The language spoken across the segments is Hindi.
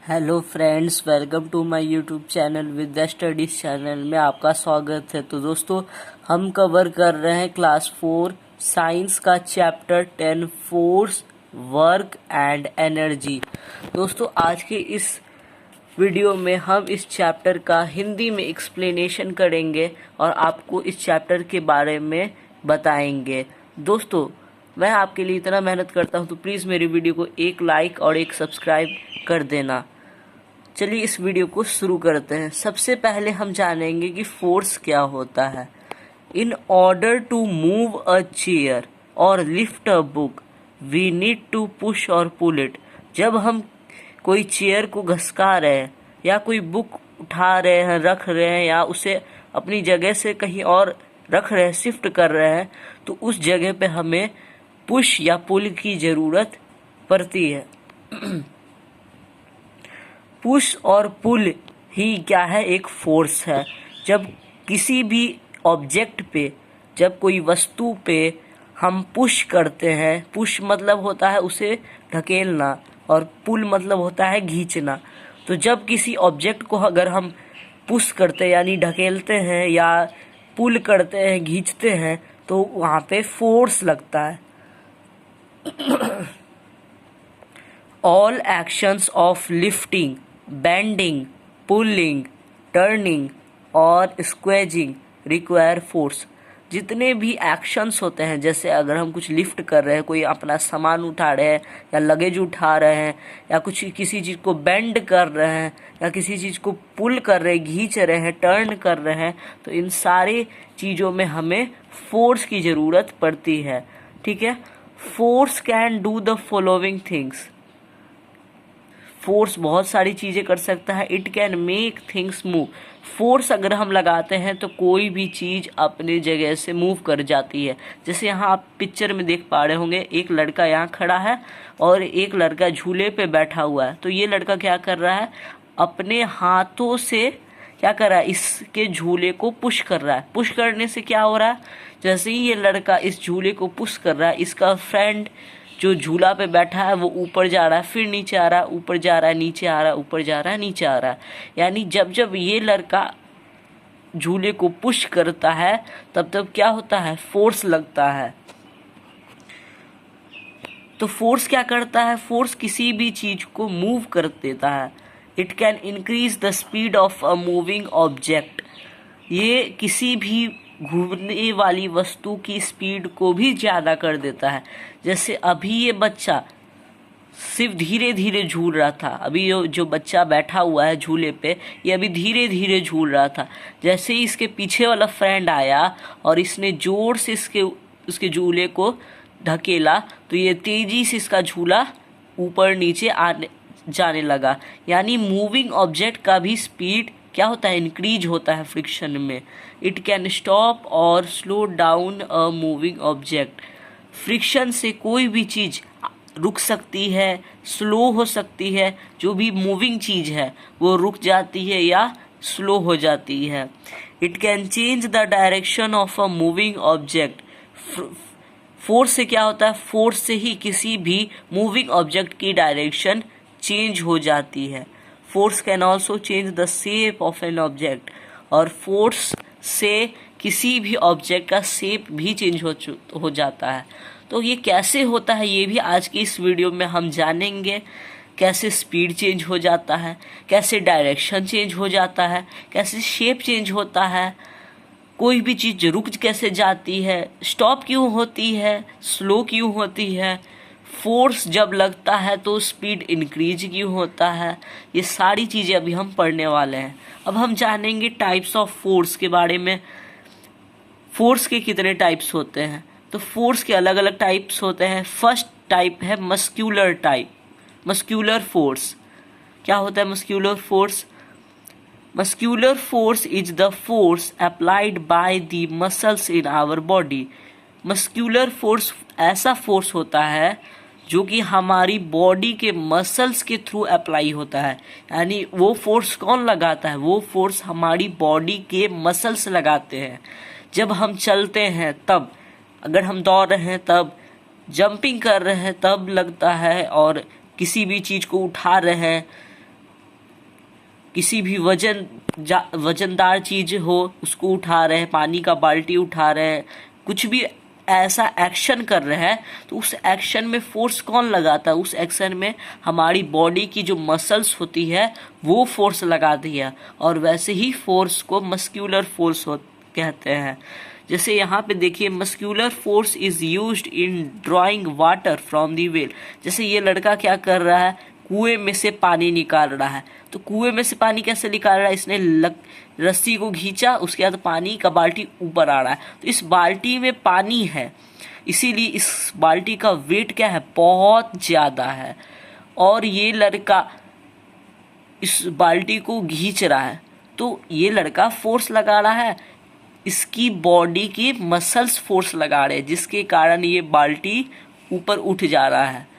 Hello friends, welcome to my YouTube channel with studies channel में आपका स्वागत है। तो दोस्तों, हम कवर कर रहे हैं क्लास 4 साइंस का chapter 10 force, work and energy. दोस्तों, आज के इस वीडियो में हम इस चैप्टर का हिंदी में एक्सप्लेनेशन करेंगे और आपको इस चैप्टर के बारे में बताएंगे। दोस्तों, मैं आपके लिए इतना मेहनत करता हूं, तो प्लीज़ मेरी वीडियो को एक लाइक और एक सब्सक्राइब कर देना। चलिए इस वीडियो को शुरू करते हैं। सबसे पहले हम जानेंगे कि फोर्स क्या होता है। In order to move a chair और lift a book we need to push और पुल इट। जब हम कोई चेयर को घसका रहे हैं या कोई बुक उठा रहे हैं, रख रहे हैं, या उसे अपनी जगह से कहीं और रख रहे हैं, शिफ्ट कर रहे हैं, तो उस जगह पे हमें पुश या पुल की ज़रूरत पड़ती है। पुश और पुल ही क्या है? एक फोर्स है। जब किसी भी ऑब्जेक्ट पे, जब कोई वस्तु पे हम पुश करते हैं, पुश मतलब होता है उसे ढकेलना और पुल मतलब होता है खींचना। तो जब किसी ऑब्जेक्ट को अगर हम पुश करते यानी ढकेलते हैं या पुल करते हैं, खींचते हैं, तो वहाँ पे फोर्स लगता है। All actions of lifting, bending, pulling, turning और squeezing require force। जितने भी एक्शंस होते हैं, जैसे अगर हम कुछ लिफ्ट कर रहे हैं, कोई अपना सामान उठा रहे हैं या लगेज उठा रहे हैं, या कुछ किसी चीज़ को बेंड कर रहे हैं, या किसी चीज़ को पुल कर रहे हैं, खींच रहे हैं, टर्न कर रहे हैं, तो इन सारे चीज़ों में हमें फोर्स की ज़रूरत पड़ती है। ठीक है। Force can do the following things. Force बहुत सारी चीज़ें कर सकता है। It can make things move. Force अगर हम लगाते हैं तो कोई भी चीज़ अपनी जगह से मूव कर जाती है। जैसे यहाँ आप पिक्चर में देख पा रहे होंगे, एक लड़का यहाँ खड़ा है और एक लड़का झूले पे बैठा हुआ है। तो ये लड़का क्या कर रहा है? अपने हाथों से क्या कर रहा है? इसके झूले को पुश कर रहा है। पुश करने से क्या हो रहा है? जैसे ही ये लड़का इस झूले को पुश कर रहा है, इसका फ्रेंड जो झूला पे बैठा है वो ऊपर जा रहा है, फिर नीचे आ रहा है, ऊपर जा रहा है, नीचे आ रहा है, ऊपर जा रहा है, नीचे आ रहा है। यानी जब जब ये लड़का झूले को पुश करता है, तब तब क्या होता है? फोर्स लगता है। तो फोर्स क्या करता है? फोर्स किसी भी चीज को मूव कर देता है। It can increase the speed of a moving object. ये किसी भी घूमने वाली वस्तु की स्पीड को भी ज़्यादा कर देता है। जैसे अभी ये बच्चा सिर्फ धीरे धीरे झूल रहा था। अभी जो बच्चा बैठा हुआ है झूले पे, ये अभी धीरे धीरे झूल रहा था। जैसे ही इसके पीछे वाला फ्रेंड आया और इसने जोर से उसके झूले को ढकेला, तो ये तेजी से इसका झूला ऊपर नीचे आने जाने लगा। यानी मूविंग ऑब्जेक्ट का भी स्पीड क्या होता है? इंक्रीज होता है फ्रिक्शन में। इट कैन स्टॉप और slow down a moving object. Friction से कोई भी चीज़ रुक सकती है, स्लो हो सकती है। जो भी मूविंग चीज़ है वो रुक जाती है या स्लो हो जाती है। It can change the direction of a moving object. Force से क्या होता है? फोर्स से ही किसी भी मूविंग ऑब्जेक्ट की डायरेक्शन चेंज हो जाती है। Force can also change the shape of an object. और फोर्स से किसी भी ऑब्जेक्ट का शेप भी चेंज हो जाता है। तो ये कैसे होता है, ये भी आज की इस वीडियो में हम जानेंगे। कैसे स्पीड चेंज हो जाता है, कैसे डायरेक्शन चेंज हो जाता है, कैसे शेप चेंज होता है, कोई भी चीज़ रुक कैसे जाती है, स्टॉप क्यों होती है, स्लो क्यों होती है, फोर्स जब लगता है तो स्पीड इंक्रीज क्यों होता है। ये सारी चीज़ें अभी हम पढ़ने वाले हैं। अब हम जानेंगे टाइप्स ऑफ फोर्स के बारे में। फोर्स के कितने टाइप्स होते हैं? तो फोर्स के अलग अलग टाइप्स होते हैं। फर्स्ट टाइप है मस्क्यूलर टाइप, मस्क्यूलर फोर्स। क्या होता है muscular force? Muscular force is the force applied by the muscles in our body. Muscular force ऐसा फोर्स होता है जो कि हमारी बॉडी के मसल्स के थ्रू अप्लाई होता है। यानी वो फोर्स कौन लगाता है? वो फोर्स हमारी बॉडी के मसल्स लगाते हैं। जब हम चलते हैं तब, अगर हम दौड़ रहे हैं तब, जंपिंग कर रहे हैं तब लगता है, और किसी भी चीज़ को उठा रहे हैं किसी भी वजनदार चीज हो उसको उठा रहे हैं, पानी का बाल्टी उठा रहे हैं, कुछ भी ऐसा एक्शन कर रहे हैं, तो उस एक्शन में फोर्स कौन लगाता है? उस एक्शन में हमारी बॉडी की जो मसल्स होती है वो फोर्स लगाती है, और वैसे ही फोर्स को मस्क्यूलर फोर्स कहते हैं। जैसे यहाँ पे देखिए, muscular force is used in drawing water from the well. जैसे ये लड़का क्या कर रहा है, कुएं में से पानी निकाल रहा है। तो कुएं में से पानी कैसे निकाल रहा है? इसने रस्सी को खींचा, उसके बाद पानी का बाल्टी ऊपर आ रहा है। तो इस बाल्टी में पानी है, इसीलिए इस बाल्टी का वेट क्या है, बहुत ज़्यादा है, और ये लड़का इस बाल्टी को खींच रहा है। तो ये लड़का फोर्स लगा रहा है, इसकी बॉडी की मसल्स फोर्स लगा रहे हैं, जिसके कारण ये बाल्टी ऊपर उठ जा रहा है।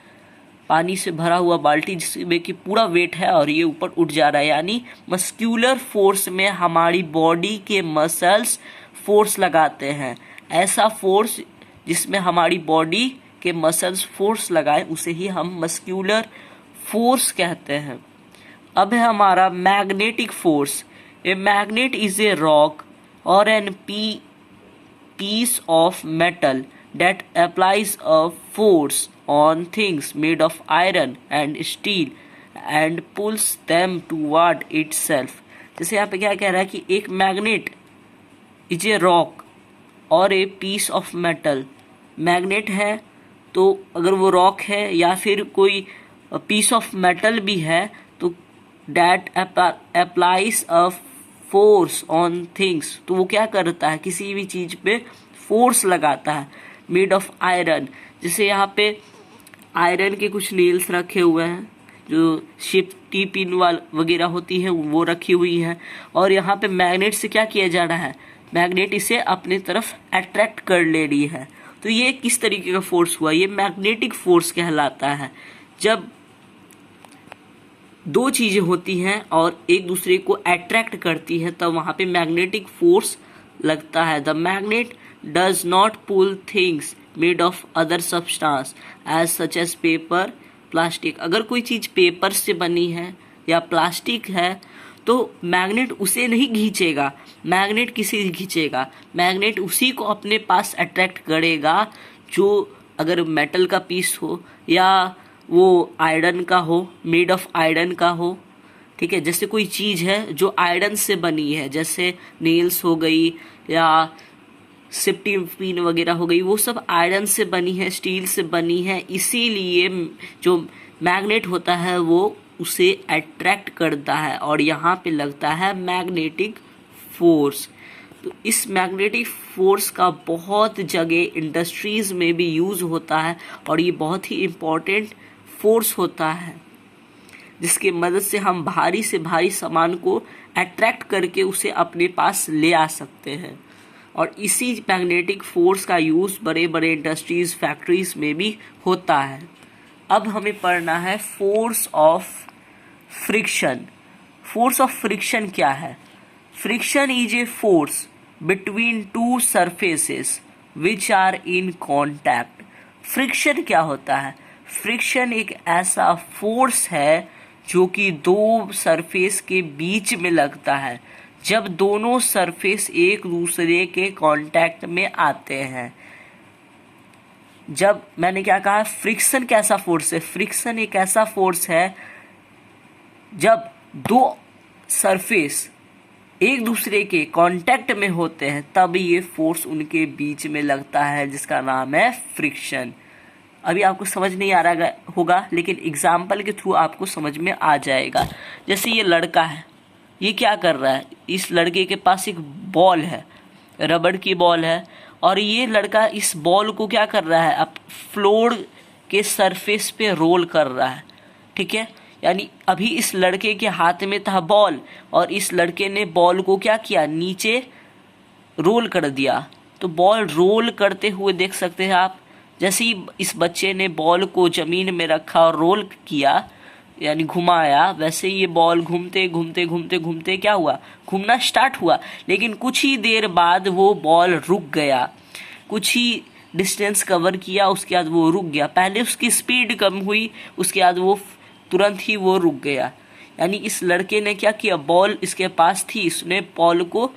पानी से भरा हुआ बाल्टी जिसमें कि पूरा वेट है और ये ऊपर उठ जा रहा है, यानी मस्क्यूलर फोर्स में हमारी बॉडी के मसल्स फोर्स लगाते हैं। ऐसा फोर्स जिसमें हमारी बॉडी के मसल्स फोर्स लगाए उसे ही हम मस्क्यूलर फोर्स कहते हैं। अब है हमारा magnetic force. A magnet is a rock और N piece of metal that applies a force on things made of iron and steel and pulls them toward itself। जैसे यहाँ पे क्या कह रहा है कि एक मैग्नेट इज ए रॉक और a piece of metal. Magnet है तो अगर वो रॉक है या फिर कोई पीस ऑफ मेटल भी है तो that applies a force on things, तो वो क्या करता है, किसी भी चीज पे फोर्स लगाता है। मेड ऑफ आयरन, जैसे यहाँ पे आयरन के कुछ नेल्स रखे हुए हैं, जो सेफ्टी पिन वगैरह होती है वो रखी हुई है, और यहाँ पे मैग्नेट से क्या किया जा रहा है, मैग्नेट इसे अपने तरफ अट्रैक्ट कर ले रही है। तो ये किस तरीके का फोर्स हुआ, ये मैग्नेटिक फोर्स कहलाता है। जब दो चीजें होती हैं और एक दूसरे को अट्रैक्ट करती है तब वहां पे मैग्नेटिक फोर्स लगता है। The magnet does not pull things made of other substance as such as paper, plastic. अगर कोई चीज पेपर से बनी है या प्लास्टिक है तो मैग्नेट उसे नहीं खींचेगा। मैग्नेट किसे खींचेगा, मैग्नेट उसी को अपने पास अट्रैक्ट करेगा जो अगर मेटल का पीस हो या वो आयरन का हो, मेड ऑफ आयरन का हो, ठीक है। जैसे कोई चीज़ है जो आयरन से बनी है, जैसे नेल्स हो गई या सेफ्टी पिन वगैरह हो गई, वो सब आयरन से बनी है, स्टील से बनी है, इसीलिए जो मैग्नेट होता है वो उसे अट्रैक्ट करता है और यहाँ पे लगता है मैग्नेटिक फोर्स। तो इस मैग्नेटिक फोर्स का बहुत जगह इंडस्ट्रीज में भी यूज़ होता है और ये बहुत ही इम्पोर्टेंट फोर्स होता है, जिसके मदद से हम भारी से भारी सामान को अट्रैक्ट करके उसे अपने पास ले आ सकते हैं। और इसी मैग्नेटिक फोर्स का यूज़ बड़े बड़े इंडस्ट्रीज, फैक्ट्रीज में भी होता है। अब हमें पढ़ना है force of friction. Force of friction क्या है? Friction is a force between two surfaces which are in contact. Friction क्या होता है? फ्रिक्शन एक ऐसा फोर्स है जो कि दो सरफेस के बीच में लगता है जब दोनों सरफेस एक दूसरे के कांटेक्ट में आते हैं। जब मैंने क्या कहा, फ्रिक्शन कैसा फोर्स है? फ्रिक्शन एक ऐसा फोर्स है जब दो सरफेस एक दूसरे के कांटेक्ट में होते हैं तब ये फोर्स उनके बीच में लगता है, जिसका नाम है फ्रिक्शन। अभी आपको समझ नहीं आ रहा होगा लेकिन एग्जाम्पल के थ्रू आपको समझ में आ जाएगा। जैसे ये लड़का है, ये क्या कर रहा है? इस लड़के के पास एक बॉल है, रबड़ की बॉल है, और ये लड़का इस बॉल को क्या कर रहा है, अब फ्लोर के सरफेस पे रोल कर रहा है, ठीक है। यानी अभी इस लड़के के हाथ में था बॉल और इस लड़के ने बॉल को क्या किया, नीचे रोल कर दिया। तो बॉल रोल करते हुए देख सकते हैं आप, जैसे ही इस बच्चे ने बॉल को जमीन में रखा और रोल किया यानी घुमाया, वैसे ये बॉल घूमते घूमते घूमते घूमते क्या हुआ, घूमना स्टार्ट हुआ। लेकिन कुछ ही देर बाद वो बॉल रुक गया, कुछ ही डिस्टेंस कवर किया, उसके बाद वो रुक गया। पहले उसकी स्पीड कम हुई, उसके बाद वो तुरंत ही वो रुक गया। यानी इस लड़के ने क्या किया, बॉल इसके पास थी, इसने बॉल को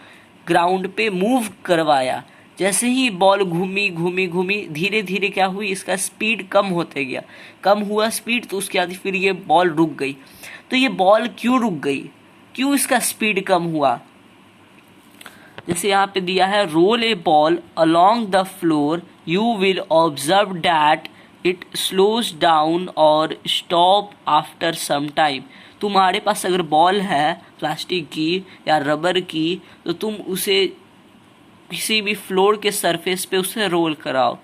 ग्राउंड पे मूव करवाया। जैसे ही बॉल घूमी घूमी घूमी, धीरे धीरे क्या हुई, इसका स्पीड कम होते गया, कम हुआ स्पीड, तो उसके बाद फिर ये बॉल रुक गई। तो ये बॉल क्यों रुक गई, क्यों इसका स्पीड कम हुआ? जैसे यहाँ पे दिया है, roll a ball along the floor, you will observe that it slows down और स्टॉप आफ्टर सम टाइम। तुम्हारे पास अगर बॉल है प्लास्टिक की या रबर की, तो तुम उसे किसी भी फ्लोर के सरफेस पे उसे रोल कराओ,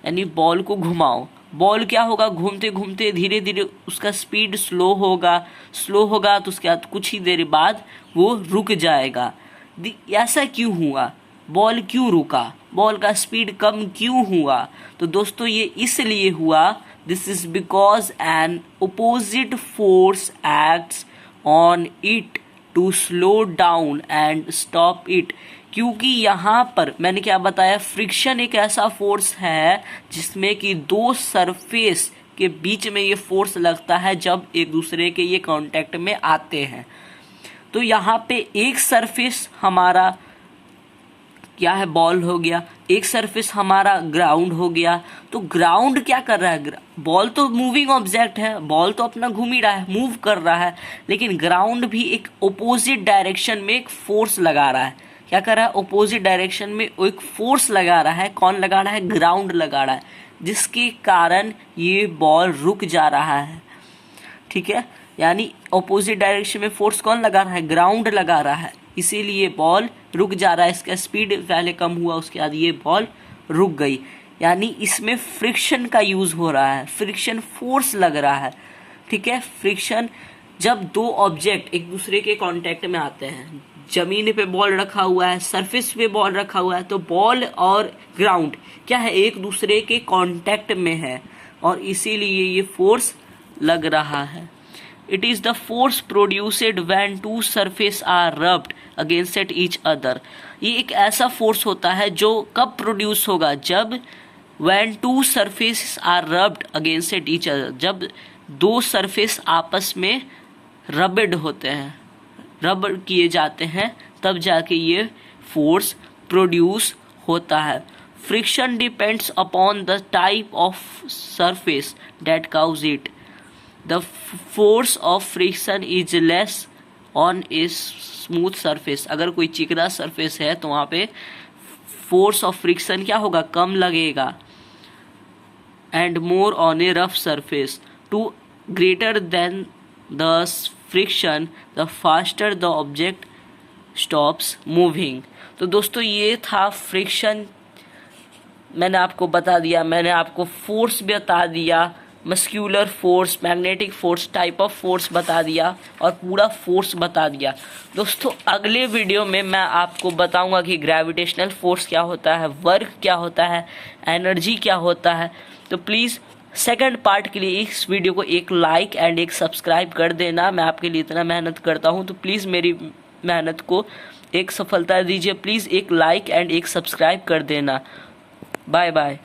यानी बॉल को घुमाओ। बॉल क्या होगा, घूमते घूमते धीरे धीरे उसका स्पीड स्लो होगा तो उसके बाद कुछ ही देर बाद वो रुक जाएगा। ऐसा क्यों हुआ, बॉल क्यों रुका, बॉल का स्पीड कम क्यों हुआ? तो दोस्तों ये इसलिए हुआ, this is because an opposite force acts on it to slow down and stop it. क्योंकि यहाँ पर मैंने क्या बताया, फ्रिक्शन एक ऐसा फोर्स है जिसमें कि दो सरफेस के बीच में ये फोर्स लगता है जब एक दूसरे के ये कांटेक्ट में आते हैं। तो यहाँ पे एक सरफेस हमारा क्या है, बॉल हो गया, एक सरफेस हमारा ग्राउंड हो गया। तो ग्राउंड क्या कर रहा है, बॉल तो मूविंग ऑब्जेक्ट है, बॉल तो अपना घूम ही रहा है, मूव कर रहा है, लेकिन ग्राउंड भी एक ओपोजिट डायरेक्शन में एक फोर्स लगा रहा है। क्या कर रहा है, ओपोजिट डायरेक्शन में एक फोर्स लगा रहा है। कौन लगा रहा है, ग्राउंड लगा रहा है, जिसके कारण ये बॉल रुक जा रहा है। ठीक है, यानी ऑपोजिट डायरेक्शन में फोर्स कौन लगा रहा है, ग्राउंड लगा रहा है, इसीलिए बॉल रुक जा रहा है। इसका स्पीड पहले कम हुआ, उसके बाद ये बॉल रुक गई। यानी इसमें फ्रिक्शन का यूज हो रहा है, फ्रिक्शन फोर्स लग रहा है। ठीक है, फ्रिक्शन जब दो ऑब्जेक्ट एक दूसरे के कांटेक्ट में आते हैं, जमीन पे बॉल रखा हुआ है, सरफेस पे बॉल रखा हुआ है, तो बॉल और ग्राउंड क्या है, एक दूसरे के कांटेक्ट में है और इसीलिए ये फोर्स लग रहा है। It is the force produced when two surfaces are rubbed against each other। ये एक ऐसा फोर्स होता है जो कब प्रोड्यूस होगा, जब when two surfaces are rubbed against each other, जब दो सरफेस आपस में रबड होते हैं, रब किए जाते हैं, तब जाके ये फोर्स प्रोड्यूस होता है। Friction depends upon the type of surface that causes it. The force of friction is less on a smooth surface। अगर कोई चिकना सरफेस है तो वहाँ पे फोर्स ऑफ फ्रिक्शन क्या होगा, कम लगेगा। And more on a rough surface, to greater than the friction the faster the object stops moving. तो दोस्तों ये था फ्रिक्शन, मैंने आपको बता दिया, मैंने आपको फोर्स भी बता दिया, muscular force, magnetic force, type of force बता दिया और पूरा फोर्स बता दिया। दोस्तों अगले वीडियो में मैं आपको बताऊंगा कि ग्रेविटेशनल फोर्स क्या होता है, वर्क क्या होता है, एनर्जी क्या होता है। तो प्लीज़ सेकंड पार्ट के लिए इस वीडियो को एक लाइक एंड एक सब्सक्राइब कर देना। मैं आपके लिए इतना मेहनत करता हूं, तो प्लीज़ मेरी मेहनत को एक सफलता दीजिए। प्लीज़ एक लाइक एंड एक सब्सक्राइब कर देना। Bye bye.